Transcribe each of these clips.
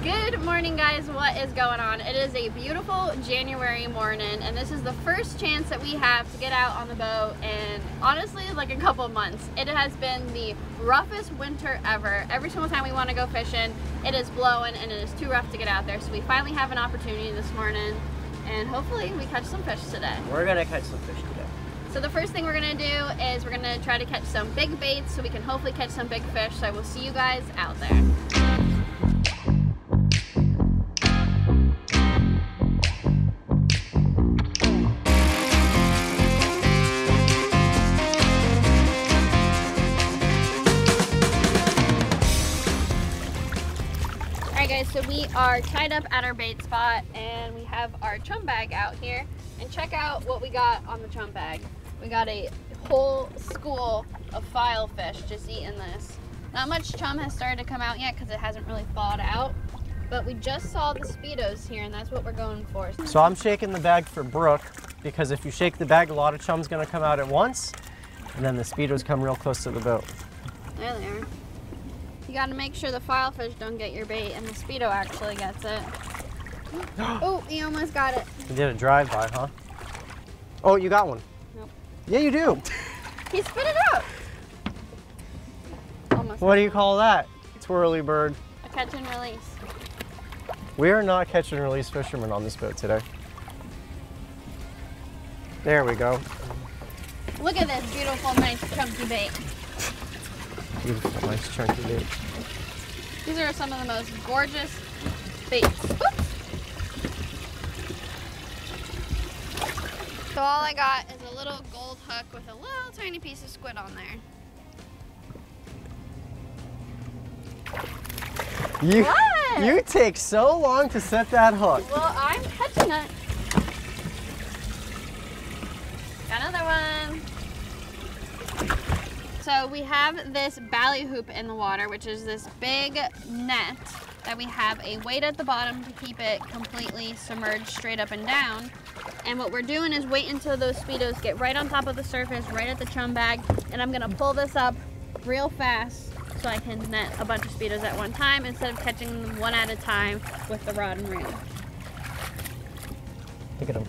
Good morning, guys. What is going on? It is a beautiful January morning, and this is the first chance that we have to get out on the boat in honestly like a couple of months. It has been the roughest winter ever. Every single time we want to go fishing, it is blowing and it is too rough to get out there. So we finally have an opportunity this morning, and hopefully we catch some fish today. We're gonna catch some fish today. So the first thing we're gonna do is we're gonna try to catch some big baits so we can hopefully catch some big fish. So I will see you guys out there. So we are tied up at our bait spot and we have our chum bag out here, and check out what we got on the chum bag. We got a whole school of file fish just eating this. Not much chum has started to come out yet because it hasn't really thawed out, but we just saw the speedos here and that's what we're going for. So I'm shaking the bag for Brook because if you shake the bag, a lot of chum's gonna come out at once, and then the speedos come real close to the boat. There they are. You gotta make sure the file fish don't get your bait and the speedo actually gets it. Oh, he almost got it. You did a drive-by, huh? Oh, you got one. Nope. Yeah, you do. He spit it out. Almost. What do you call that? Twirly bird. A catch and release. We are not catch and release fishermen on this boat today. There we go. Look at this beautiful, nice, chunky bait. Beautiful, nice chunky bait. These are some of the most gorgeous baits. Oops. So all I got is a little gold hook with a little tiny piece of squid on there. What? You take so long to set that hook. Well, I'm catching it. Got another one. So we have this ballyhoop in the water, which is this big net that we have a weight at the bottom to keep it completely submerged straight up and down. And what we're doing is wait until those speedos get right on top of the surface, right at the chum bag, and I'm gonna pull this up real fast so I can net a bunch of speedos at one time instead of catching them one at a time with the rod and reel. Look at them.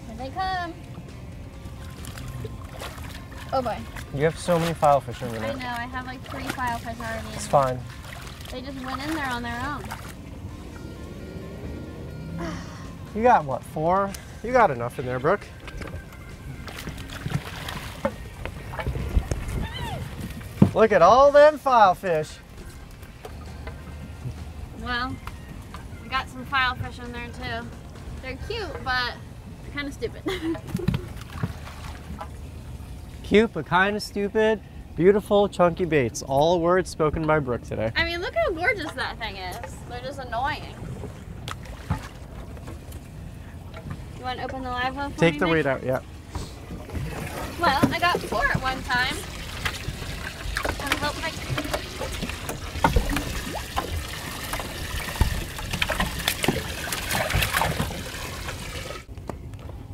Here they come. Oh boy. You have so many file fish in your I net. know, I have like 3 file fish already. It's fine. They just went in there on their own. You got what, 4? You got enough in there, Brook. Look at all them file fish. Well, we got some file fish in there too. They're cute, but they're kind of stupid. Cute, but kind of stupid. Beautiful, chunky baits. All words spoken by Brook today. I mean, look how gorgeous that thing is. They're just annoying. You want to open the live one for Take me, the Nick? weight out, yeah. Well, I got 4 at one time. Wanna help Mike?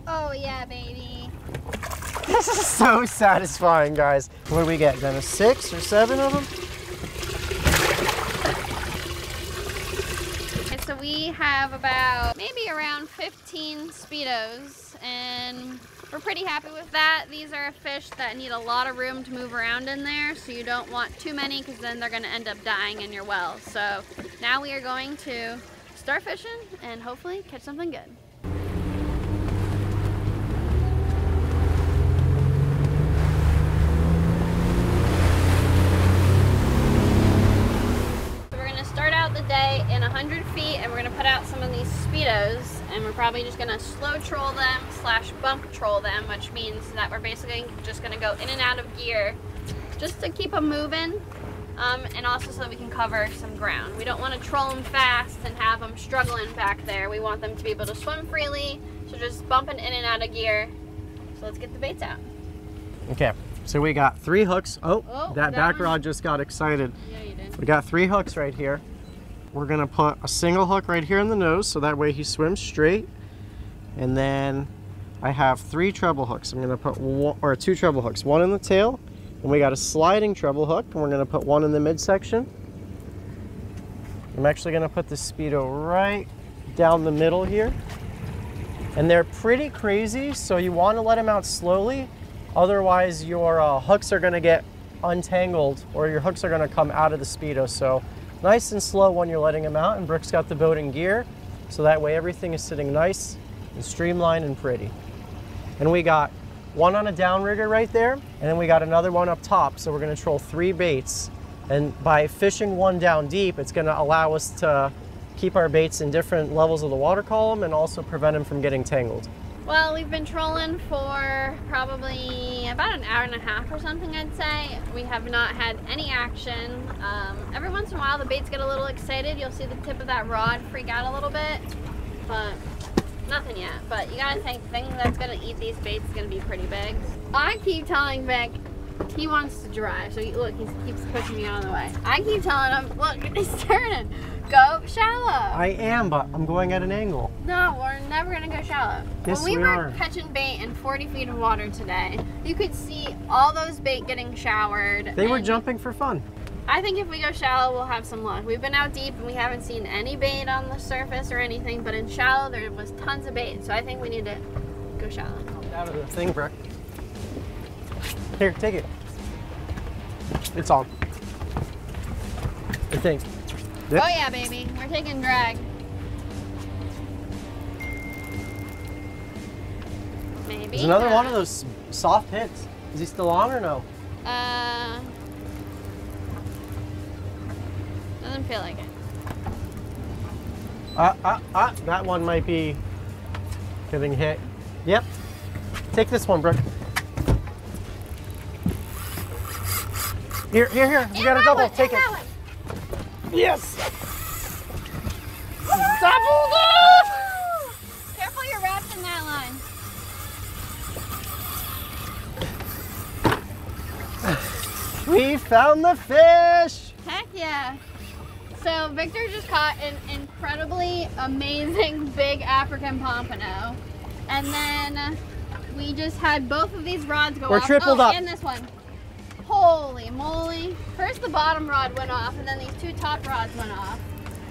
Oh yeah, baby. This is so satisfying, guys. What do we get? Then a 6 or 7 of them? Okay, so we have about maybe around 15 speedos, and we're pretty happy with that. These are fish that need a lot of room to move around in there, so you don't want too many because then they're going to end up dying in your well. So now we are going to start fishing and hopefully catch something good. Day in 100 feet, and we're going to put out some of these speedos, and we're probably just going to slow troll them / bump troll them, which means that we're basically just going to go in and out of gear just to keep them moving, and also so that we can cover some ground. We don't want to troll them fast and have them struggling back there. We want them to be able to swim freely, so just bumping in and out of gear. So let's get the baits out. Okay, so we got 3 hooks. Oh, that back rod just got excited. Yeah, you did. We got 3 hooks right here. We're gonna put a single hook right here in the nose so that way he swims straight. And then I have 3 treble hooks. I'm gonna put 2 treble hooks, 1 in the tail, and we got a sliding treble hook, and we're gonna put 1 in the midsection. I'm actually gonna put the Speedo right down the middle here. And they're pretty crazy, so you wanna let them out slowly. Otherwise your hooks are gonna get untangled or your hooks are gonna come out of the Speedo. So nice and slow when you're letting them out, and Brook's got the boat in gear. So that way everything is sitting nice and streamlined and pretty. And we got one on a downrigger right there, and then we got another one up top. So we're gonna troll 3 baits. And by fishing one down deep, it's gonna allow us to keep our baits in different levels of the water column and also prevent them from getting tangled. Well, we've been trolling for probably about an hour and a half or something, I'd say. We have not had any action. Every once in a while the baits get a little excited. You'll see the tip of that rod freak out a little bit, but nothing yet. But you gotta think, the thing that's gonna eat these baits is gonna be pretty big. I keep telling Vic, he wants to drive, so look, he keeps pushing me out of the way. I keep telling him, look, he's turning. Go shallow. I am, but I'm going at an angle. No, we're never gonna go shallow. Yes, when we are. were catching bait in 40 feet of water today, you could see all those bait getting showered. They were jumping for fun. I think if we go shallow, we'll have some luck. We've been out deep and we haven't seen any bait on the surface or anything, but in shallow there was tons of bait, so I think we need to go shallow. Out of the thing, Brook. Here, take it. It's on. I think. Yep. Oh yeah, baby. We're taking drag. Maybe. There's another one of those soft hits. Is he still on or no? Doesn't feel like it. That one might be getting hit. Yep. Take this one, Brook. Here. You got a double. Take it. Yes! Doubled up! Careful, you're wrapped in that line. We found the fish! Heck yeah. So Victor just caught an incredibly amazing big African pompano. And then we just had both of these rods go off. We're tripled up. And this one. Holy moly. First the bottom rod went off and then these 2 top rods went off.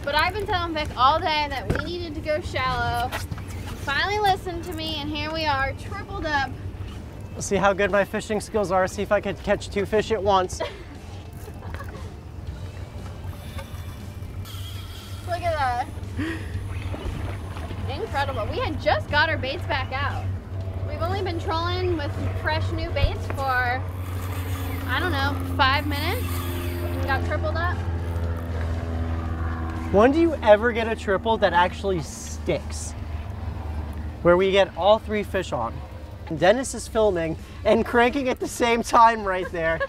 But I've been telling Vic all day that we needed to go shallow. He finally listened to me and here we are, tripled up. We'll see how good my fishing skills are, see if I could catch 2 fish at once. Look at that. Incredible. We had just got our baits back out. We've only been trolling with fresh new baits for, I don't know, 5 minutes, and we got tripled up. When do you ever get a triple that actually sticks? Where we get all 3 fish on. Dennis is filming and cranking at the same time right there.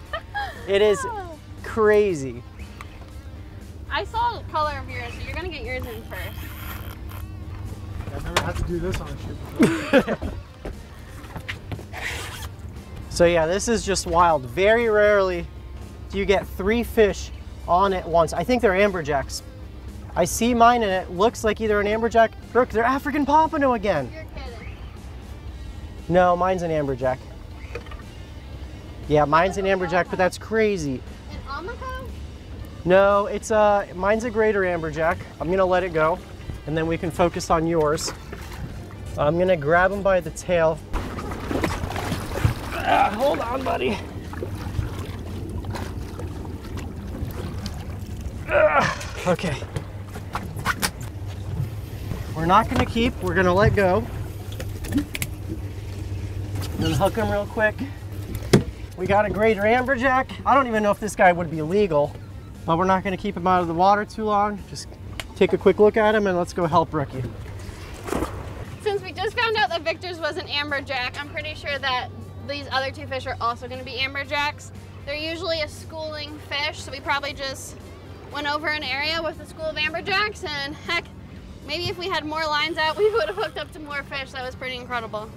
It is crazy. I saw the color of yours, so you're gonna get yours in first. I've never had to do this on a shoot before. So yeah, this is just wild. Very rarely do you get 3 fish on at once. I think they're amberjacks. I see mine and it looks like either an amberjack. Look, they're African pompano again. You're kidding. No, mine's an amberjack. Yeah, mine's an amberjack, but that's crazy. An almaco? No, it's mine's a greater amberjack. I'm gonna let it go, and then we can focus on yours. I'm gonna grab him by the tail. Hold on, buddy. Okay. We're not gonna keep, we're gonna let go. Then hook him real quick. We got a greater amberjack. I don't even know if this guy would be legal, but we're not gonna keep him out of the water too long. Just take a quick look at him and let's go help Rookie. Since we just found out that Victor's was an amberjack, I'm pretty sure that these other 2 fish are also gonna be amberjacks. They're usually a schooling fish, so we probably just went over an area with a school of amberjacks, and heck, maybe if we had more lines out, we would have hooked up to more fish. That was pretty incredible.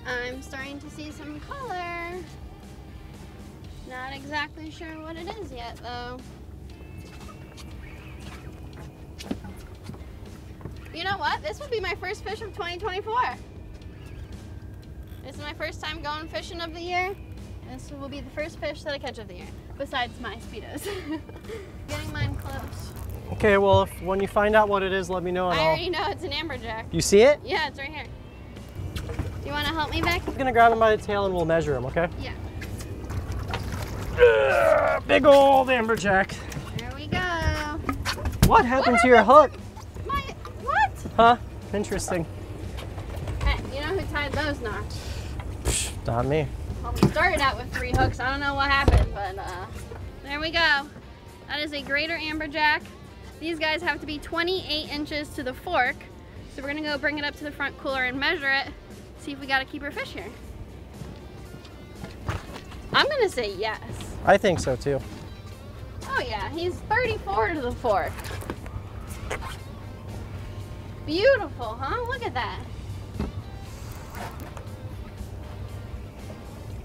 I'm starting to see some color. Not exactly sure what it is yet, though. You know what? This will be my first fish of 2024. This is my first time going fishing of the year. This will be the first fish that I catch of the year, besides my speedos. Getting mine close. Okay, well, when you find out what it is, let me know. And I already know it's an amberjack. You see it? Yeah, it's right here. Do you want to help me, Vic? I'm gonna grab him by the tail and we'll measure him, okay? Yeah. Big old amberjack. There we go. What happened to your hook? What? Huh? Interesting. Hey, you know who tied those knots? Not me. Well, we started out with 3 hooks. I don't know what happened, but there we go. That is a greater amberjack. These guys have to be 28 inches to the fork. So we're gonna go bring it up to the front cooler and measure it. See if we got a keeper fish here. I'm gonna say yes. I think so too. Oh yeah, he's 34 to the fork. Beautiful, huh? Look at that.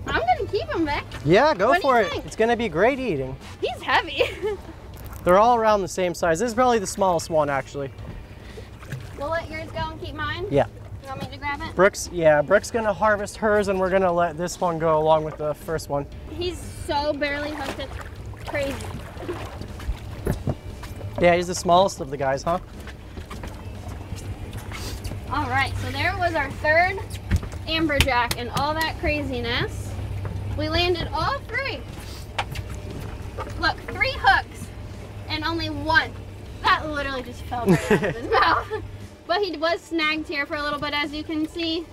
I'm gonna keep him, Vic. Yeah, go What do for you it. think? It's gonna be great eating. He's heavy. They're all around the same size. This is probably the smallest one, actually. We'll let yours go and keep mine? Yeah. You want me to grab it? Brooks gonna harvest hers and we're gonna let this one go along with the first one. He's so barely hooked, it's crazy. Yeah, he's the smallest of the guys, huh? All right, so there was our 3rd amberjack and all that craziness. We landed all 3. Look, 3 hooks and only 1. That literally just fell right out of his mouth. But he was snagged here for a little bit, as you can see.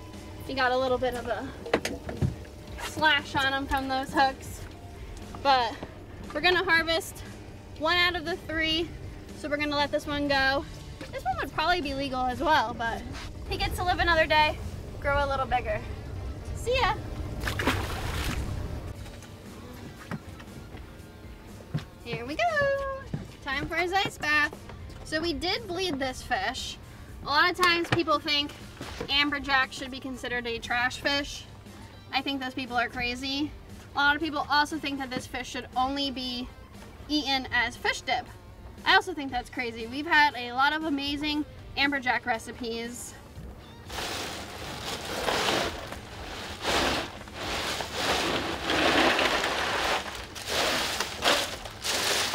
He got a little bit of a slash on him from those hooks. But we're gonna harvest 1 out of the 3. So we're gonna let this one go. This one would probably be legal as well, but he gets to live another day, grow a little bigger. See ya. Here we go. Time for his ice bath. So we did bleed this fish. A lot of times people think amberjack should be considered a trash fish. I think those people are crazy. A lot of people also think that this fish should only be eaten as fish dip. I also think that's crazy. We've had a lot of amazing amberjack recipes.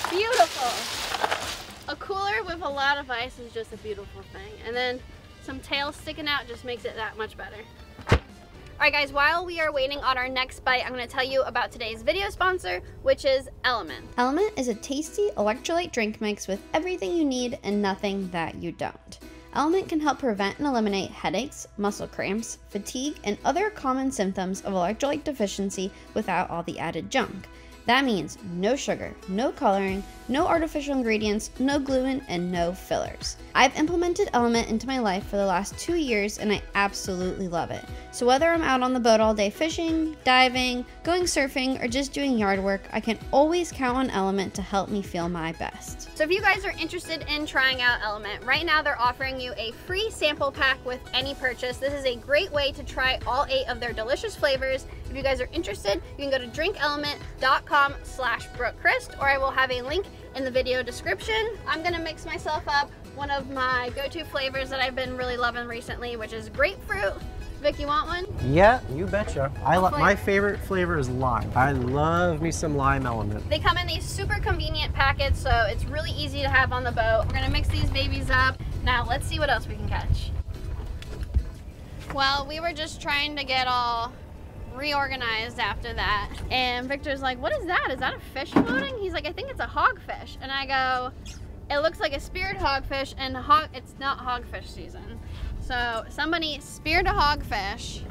Beautiful. A cooler with a lot of ice is just a beautiful thing. And then some tail sticking out just makes it that much better. All right guys, while we are waiting on our next bite, I'm gonna tell you about today's video sponsor, which is Element. Element is a tasty electrolyte drink mix with everything you need and nothing that you don't. Element can help prevent and eliminate headaches, muscle cramps, fatigue, and other common symptoms of electrolyte deficiency without all the added junk. That means no sugar, no coloring, no artificial ingredients, no gluten, and no fillers. I've implemented Element into my life for the last 2 years and I absolutely love it. So whether I'm out on the boat all day fishing, diving, going surfing, or just doing yard work, I can always count on Element to help me feel my best. So if you guys are interested in trying out Element, right now they're offering you a free sample pack with any purchase. This is a great way to try all 8 of their delicious flavors. If you guys are interested, you can go to drinkelement.com/BrookCrist, or I will have a link in the video description. I'm gonna mix myself up one of my go-to flavors that I've been really loving recently, which is grapefruit. Vic, you want one? Yeah, you betcha. My favorite flavor is lime. I love me some lime Element. They come in these super convenient packets, so it's really easy to have on the boat. We're gonna mix these babies up. Now let's see what else we can catch. Well, we were just trying to get all reorganized after that, and Victor's like, what is that? Is that a fish floating? He's like, I think it's a hogfish. And I go, it looks like a speared hogfish, and it's not hogfish season. So somebody speared a hogfish,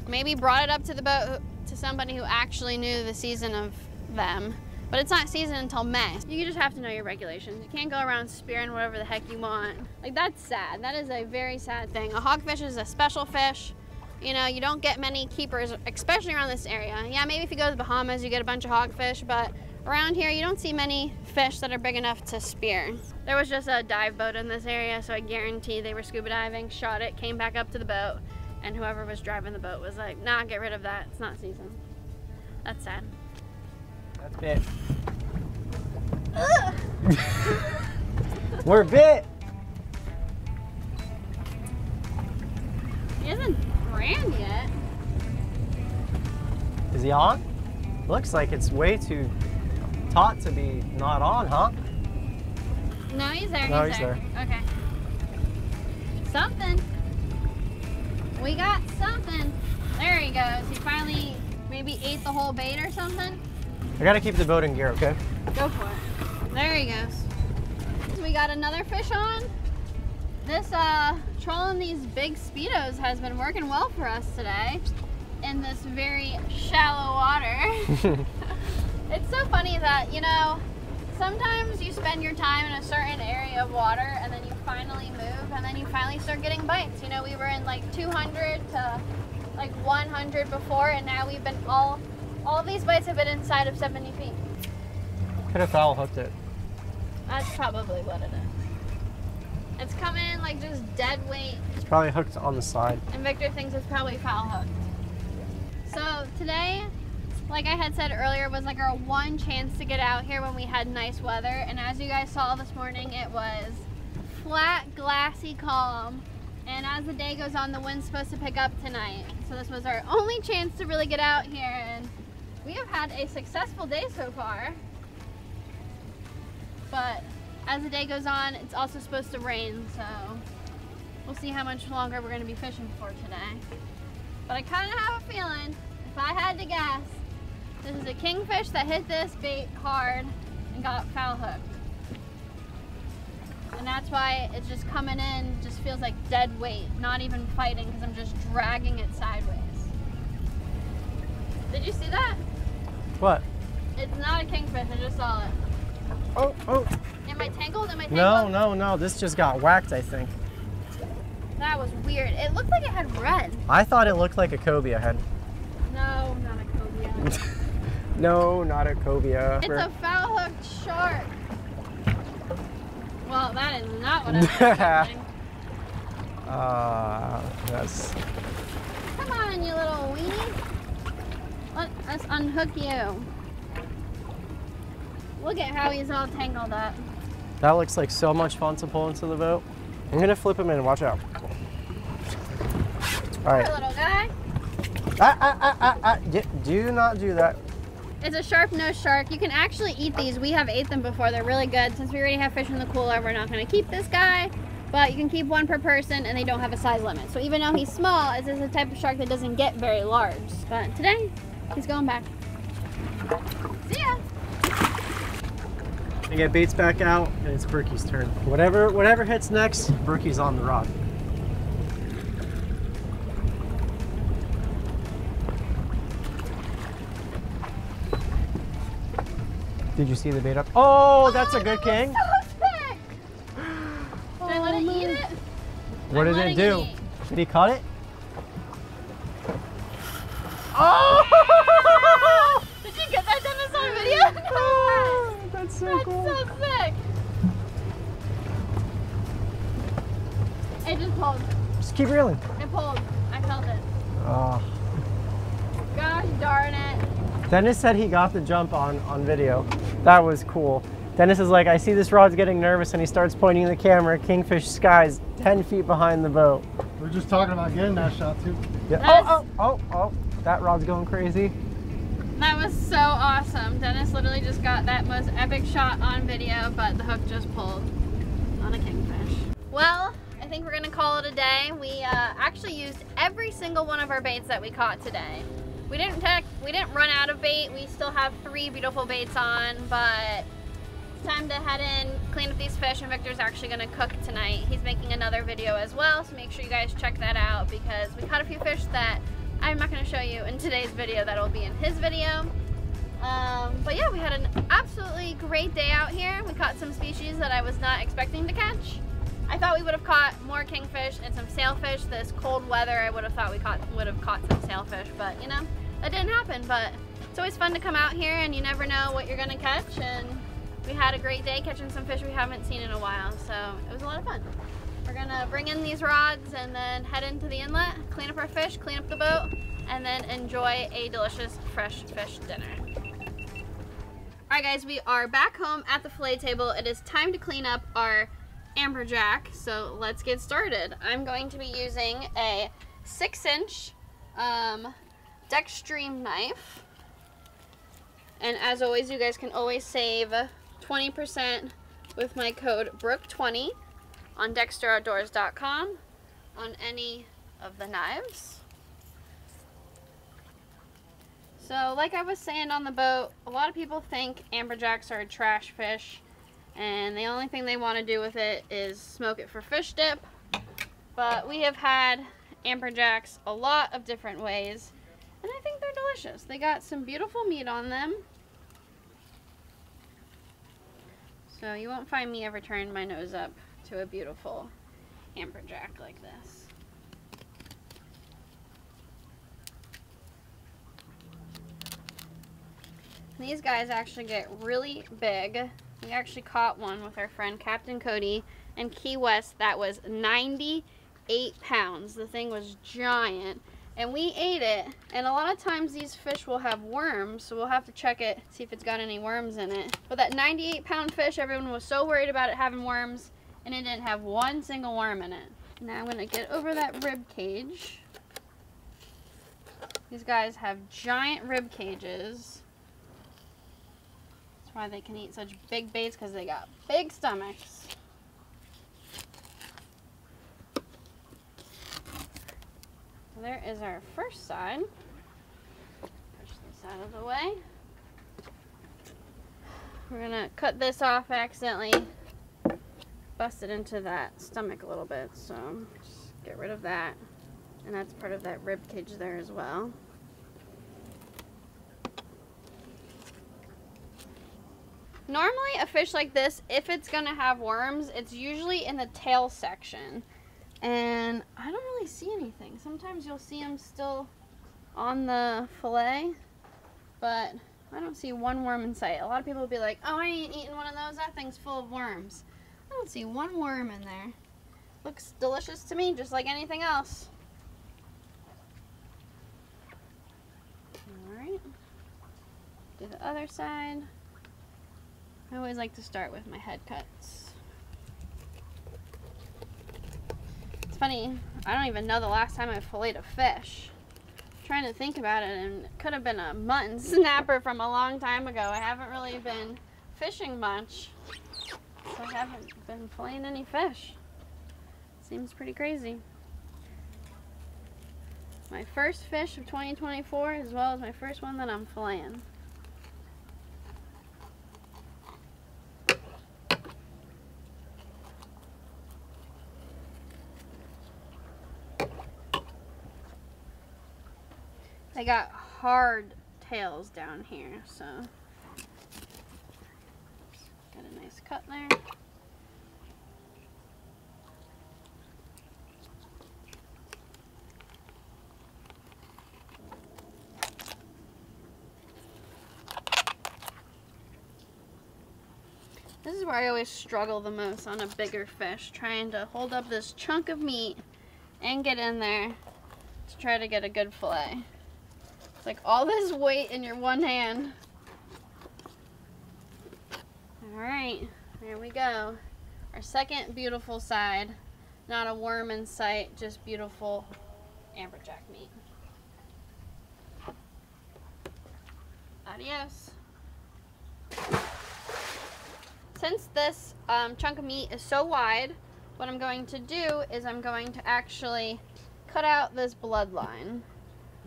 maybe brought it up to the boat to somebody who actually knew the season of them, but it's not season until May. You just have to know your regulations. You can't go around spearing whatever the heck you want. Like, that's sad. That is a very sad thing. A hogfish is a special fish. You know, you don't get many keepers, especially around this area. Yeah, maybe if you go to the Bahamas, you get a bunch of hogfish, but around here, you don't see many fish that are big enough to spear. There was just a dive boat in this area, so I guarantee they were scuba diving, shot it, came back up to the boat, and whoever was driving the boat was like, nah, get rid of that. It's not season. That's sad. That's bit. We're bit. He isn't brand yet. Is he on? Looks like it's way too taut to be not on, huh? No, he's there. No, he's there. Okay. Something. We got something. There he goes. He finally maybe ate the whole bait or something. I gotta keep the boat in gear, okay? Go for it. There he goes. We got another fish on. This trolling these big speedos has been working well for us today in this very shallow water. It's so funny that, you know, sometimes you spend your time in a certain area of water and then you finally move and then you finally start getting bites. You know, we were in like 200 to like 100 before, and now we've been all of these bites have been inside of 70 feet. Could have foul hooked it. That's probably what it is. It's coming like just dead weight. It's probably hooked on the side. And Victor thinks it's probably foul hooked. So today, like I had said earlier, was like our one chance to get out here when we had nice weather. And as you guys saw this morning, it was flat, glassy, calm. And as the day goes on, the wind's supposed to pick up tonight. So this was our only chance to really get out here. And we have had a successful day so far. But as the day goes on, it's also supposed to rain. So we'll see how much longer we're going to be fishing for today. But I kind of have a feeling, if I had to guess, this is a kingfish that hit this bait hard and got foul hooked. And that's why it's just coming in, just feels like dead weight, not even fighting because I'm just dragging it sideways. Did you see that? What? It's not a kingfish, I just saw it. Oh, oh. Am I tangled? Am I tangled? No, no, no. This just got whacked, I think. That was weird. It looked like it had red. I thought it looked like a cobia head. No, not a cobia. No, not a cobia. It's a foul hooked shark. Well, that is not what I was expecting. Yes. Come on, you little weenie. Let us unhook you. Look at how he's all tangled up. That looks like so much fun to pull into the boat. I'm gonna flip him in, watch out. All right. Poor little guy. Do not do that. It's a sharp-nosed shark. You can actually eat these. We have ate them before. They're really good. Since we already have fish in the cooler, we're not going to keep this guy. But you can keep one per person, and they don't have a size limit. So even though he's small, this is a type of shark that doesn't get very large. But today, he's going back. See ya. I get baits back out, and it's Brooky's turn. Whatever hits next, Brooky's on the rod. Did you see the bait up? Oh, that's a good king. So sick. Should I let it eat it? What did it do? Did he cut it? Oh! Did you get that, Dennis, on video? Oh, that's so cool. That's so sick. It just pulled. Just keep reeling. It pulled. I felt it. Oh. Gosh darn it. Dennis said he got the jump on video. That was cool. Dennis is like, I see this rod's getting nervous, and he starts pointing the camera. Kingfish skies 10 feet behind the boat. We're just talking about getting that shot too. Yeah. Oh. That rod's going crazy. That was so awesome. Dennis literally just got that most epic shot on video, but the hook just pulled on a kingfish. Well, I think we're gonna call it a day. We actually used every single one of our baits that we caught today. We didn't run out of bait. We still have 3 beautiful baits on, but it's time to head in, clean up these fish, and Victor's actually gonna cook tonight. He's making another video as well, so make sure you guys check that out because we caught a few fish that I'm not gonna show you in today's video. That'll be in his video. But yeah, we had an absolutely great day out here. We caught some species that I was not expecting to catch. I thought we would have caught more kingfish and some sailfish. This cold weather, I would have thought we would have caught some sailfish, but you know, that didn't happen. But it's always fun to come out here and you never know what you're gonna catch. And we had a great day catching some fish we haven't seen in a while, so it was a lot of fun. We're gonna bring in these rods and then head into the inlet, clean up our fish, clean up the boat, and then enjoy a delicious fresh fish dinner. All right guys, we are back home at the fillet table. It is time to clean up our amberjack, so let's get started. I'm going to be using a 6-inch Dextreme knife. And as always, you guys can always save 20% with my code Brook20 on dexteroutdoors.com on any of the knives. So like I was saying on the boat, a lot of people think amberjacks are a trash fish and the only thing they want to do with it is smoke it for fish dip. But we have had amberjacks a lot of different ways and I think they're delicious. They got some beautiful meat on them. So you won't find me ever turning my nose up to a beautiful amberjack like this. These guys actually get really big. We actually caught one with our friend Captain Cody in Key West that was 98 pounds. The thing was giant. And we ate it, and a lot of times these fish will have worms, so we'll have to check it, see if it's got any worms in it. But that 98-pound fish, everyone was so worried about it having worms, and it didn't have one single worm in it. Now I'm gonna get over that rib cage. These guys have giant rib cages. That's why they can eat such big baits, because they got big stomachs. There is our first side. Push this out of the way. We're gonna cut this off. I accidentally busted into that stomach a little bit, so just get rid of that. And that's part of that rib cage there as well. Normally a fish like this, if it's gonna have worms, it's usually in the tail section. And I don't really see anything. Sometimes you'll see them still on the fillet, but I don't see one worm in sight. A lot of people will be like, oh, I ain't eating one of those. That thing's full of worms. I don't see one worm in there. Looks delicious to me, just like anything else. All right. Do the other side. I always like to start with my head cuts. It's funny, I don't even know the last time I filleted a fish. I'm trying to think about it, and it could have been a mutton snapper from a long time ago. I haven't really been fishing much, so I haven't been filleting any fish. Seems pretty crazy. My first fish of 2024, as well as my first one that I'm filleting. They got hard tails down here, so got a nice cut there. This is where I always struggle the most on a bigger fish, trying to hold up this chunk of meat and get in there to try to get a good fillet. It's like all this weight in your one hand. All right, there we go. Our second beautiful side. Not a worm in sight, just beautiful amberjack meat. Adios. Since this chunk of meat is so wide, what I'm going to do is I'm going to actually cut out this bloodline.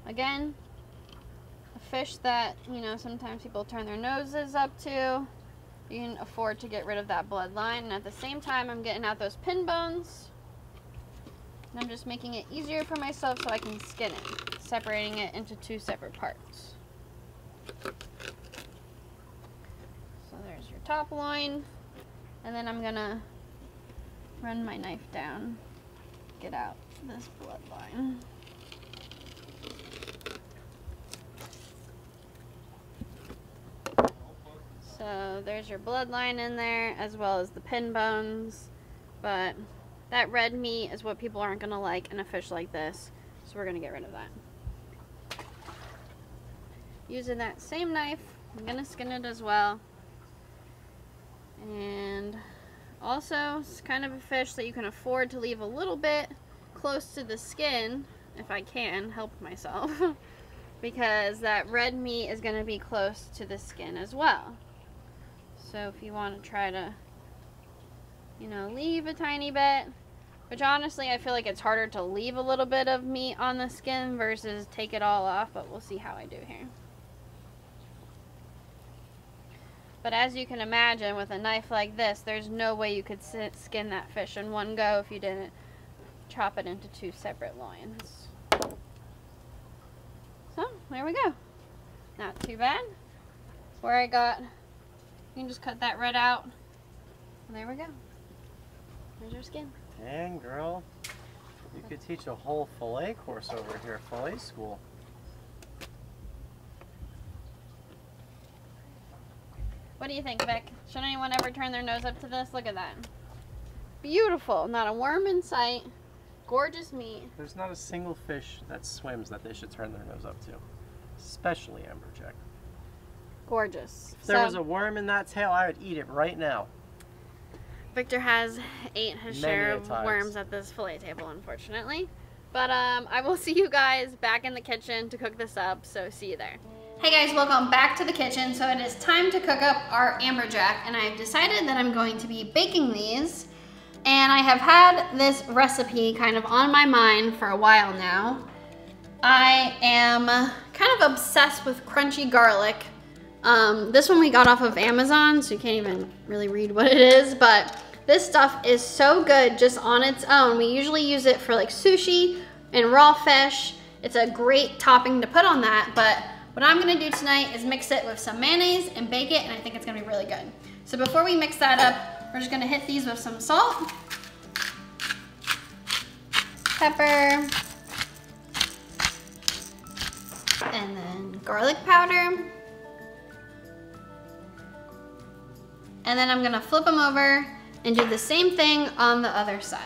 Again, a fish that, you know, sometimes people turn their noses up to. You can afford to get rid of that bloodline, and at the same time I'm getting out those pin bones, and I'm just making it easier for myself so I can skin it, separating it into two separate parts. So there's your top loin, and then I'm gonna run my knife down, get out this bloodline. So there's your bloodline in there, as well as the pin bones, but that red meat is what people aren't gonna like in a fish like this, so we're gonna get rid of that. Using that same knife, I'm gonna skin it as well. And also, it's kind of a fish that you can afford to leave a little bit close to the skin, if I can help myself, because that red meat is gonna be close to the skin as well. So if you want to try to you know, leave a tiny bit. Which honestly, I feel like it's harder to leave a little bit of meat on the skin versus take it all off, but we'll see how I do here. But as you can imagine, with a knife like this, there's no way you could skin that fish in one go if you didn't chop it into 2 separate loins. So, there we go. Not too bad. Where I got, you can just cut that right out. And there we go. There's your skin. Dang, girl. You could teach a whole fillet course over here, fillet school. What do you think, Vic? Should anyone ever turn their nose up to this? Look at that. Beautiful. Not a worm in sight. Gorgeous meat. There's not a single fish that swims that they should turn their nose up to. Especially amberjack. Gorgeous. If there was a worm in that tail, I would eat it right now. Victor has ate his share of worms at this fillet table, unfortunately. But I will see you guys back in the kitchen to cook this up, so see you there. Hey guys, welcome back to the kitchen. So it is time to cook up our amberjack, and I've decided that I'm going to be baking these. And I have had this recipe kind of on my mind for a while now. I am kind of obsessed with crunchy garlic. This one we got off of Amazon, so you can't even really read what it is, but this stuff is so good just on its own. We usually use it for like sushi and raw fish. It's a great topping to put on that, but what I'm gonna do tonight is mix it with some mayonnaise and bake it, and I think it's gonna be really good. So before we mix that up, we're just gonna hit these with some salt, pepper, and then garlic powder. And then I'm gonna flip them over and do the same thing on the other side.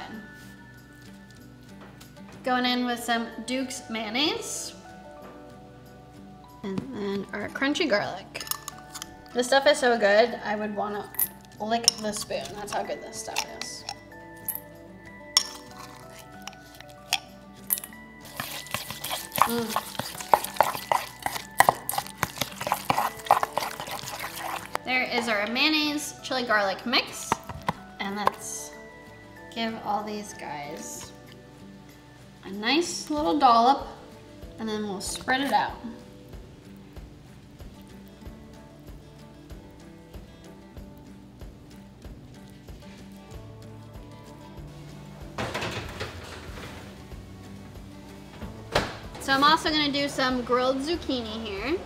Going in with some Duke's mayonnaise. And then our crunchy garlic. This stuff is so good, I would wanna lick the spoon. That's how good this stuff is. There is our mayonnaise chili garlic mix, and let's give all these guys a nice little dollop, and then we'll spread it out. So I'm also gonna do some grilled zucchini here.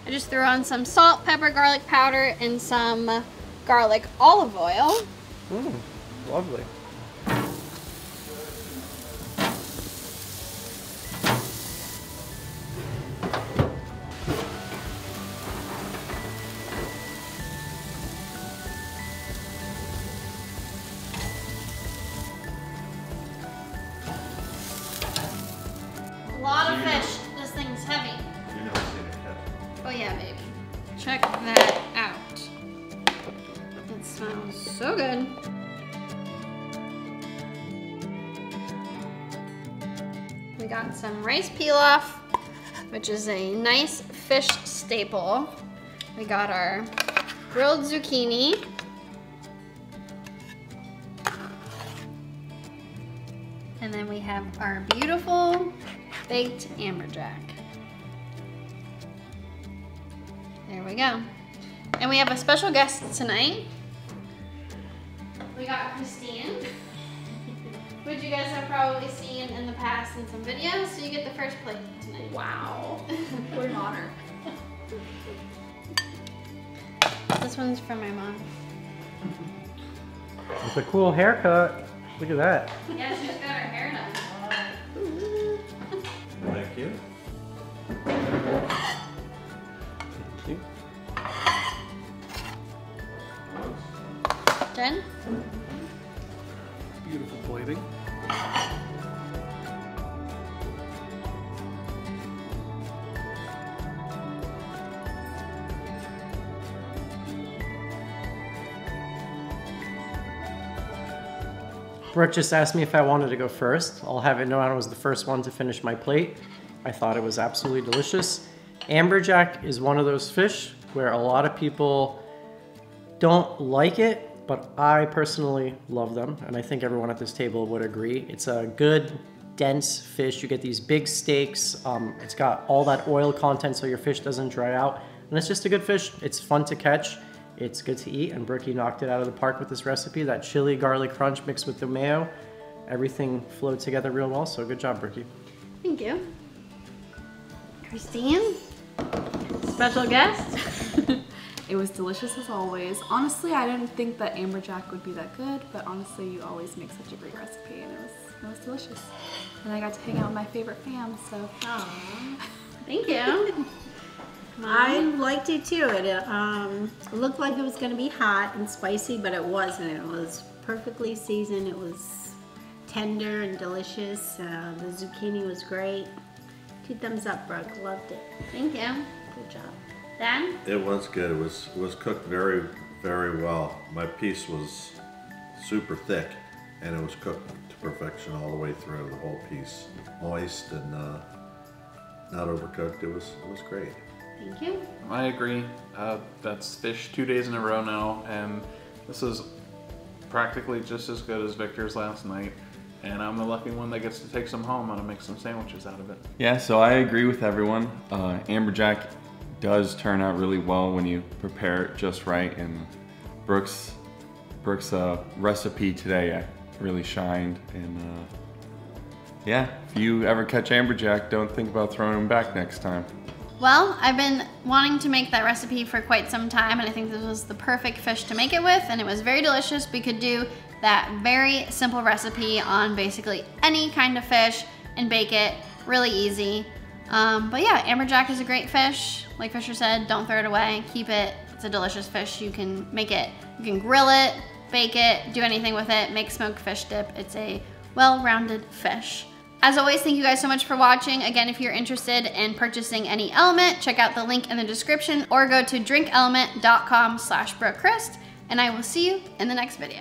I just threw on some salt, pepper, garlic powder, and some garlic olive oil. Lovely. A lot of fish. This thing's heavy. Oh yeah, baby. Check that out. It smells so good. We got some rice pilaf, which is a nice fish staple. We got our grilled zucchini. And then we have our beautiful baked amberjack. There we go. And we have a special guest tonight. We got Christine, which you guys have probably seen in the past in some videos, so you get the first plate tonight. Wow, what an honor. This one's from my mom. It's a cool haircut. Look at that. Yeah, she's got her hair done. Thank you. Thank you. Jen? Beautiful plating. Brooke just asked me if I wanted to go first. I'll have it known I was the first one to finish my plate. I thought it was absolutely delicious. Amberjack is one of those fish where a lot of people don't like it, but I personally love them, and I think everyone at this table would agree. It's a good, dense fish. You get these big steaks. It's got all that oil content so your fish doesn't dry out, and it's just a good fish. It's fun to catch. It's good to eat, and Brookie knocked it out of the park with this recipe. That chili garlic crunch mixed with the mayo, everything flowed together real well, so good job, Brookie. Thank you. Christine, special guest. It was delicious as always. Honestly, I didn't think that Amberjack would be that good, but honestly, you always make such a great recipe, and it was delicious. And I got to hang out with my favorite fam, so. Aww. Thank you. I liked it too. It looked like it was going to be hot and spicy, but it wasn't. It was perfectly seasoned. It was tender and delicious. The zucchini was great. 2 thumbs up, Brooke. Loved it. Thank you. Good job. Dan? It was good. It was cooked very, very well. My piece was super thick, and it was cooked to perfection all the way through. The whole piece, moist and not overcooked. It was great. Thank you. I agree. That's fish 2 days in a row now, and this is practically just as good as Victor's last night. And I'm the lucky one that gets to take some home. I'm gonna make some sandwiches out of it. Yeah, so I agree with everyone. Amberjack does turn out really well when you prepare it just right, and Brook's recipe today really shined. And yeah, if you ever catch Amberjack, don't think about throwing him back next time. Well, I've been wanting to make that recipe for quite some time, and I think this was the perfect fish to make it with, and it was very delicious. We could do that very simple recipe on basically any kind of fish and bake it really easy. But yeah, Amberjack is a great fish. Like Fisher said, don't throw it away, keep it. It's a delicious fish. You can make it, you can grill it, bake it, do anything with it, make smoked fish dip. It's a well-rounded fish. As always, thank you guys so much for watching. Again, if you're interested in purchasing any element, check out the link in the description or go to drinkelement.com/BrookCrist, and I will see you in the next video.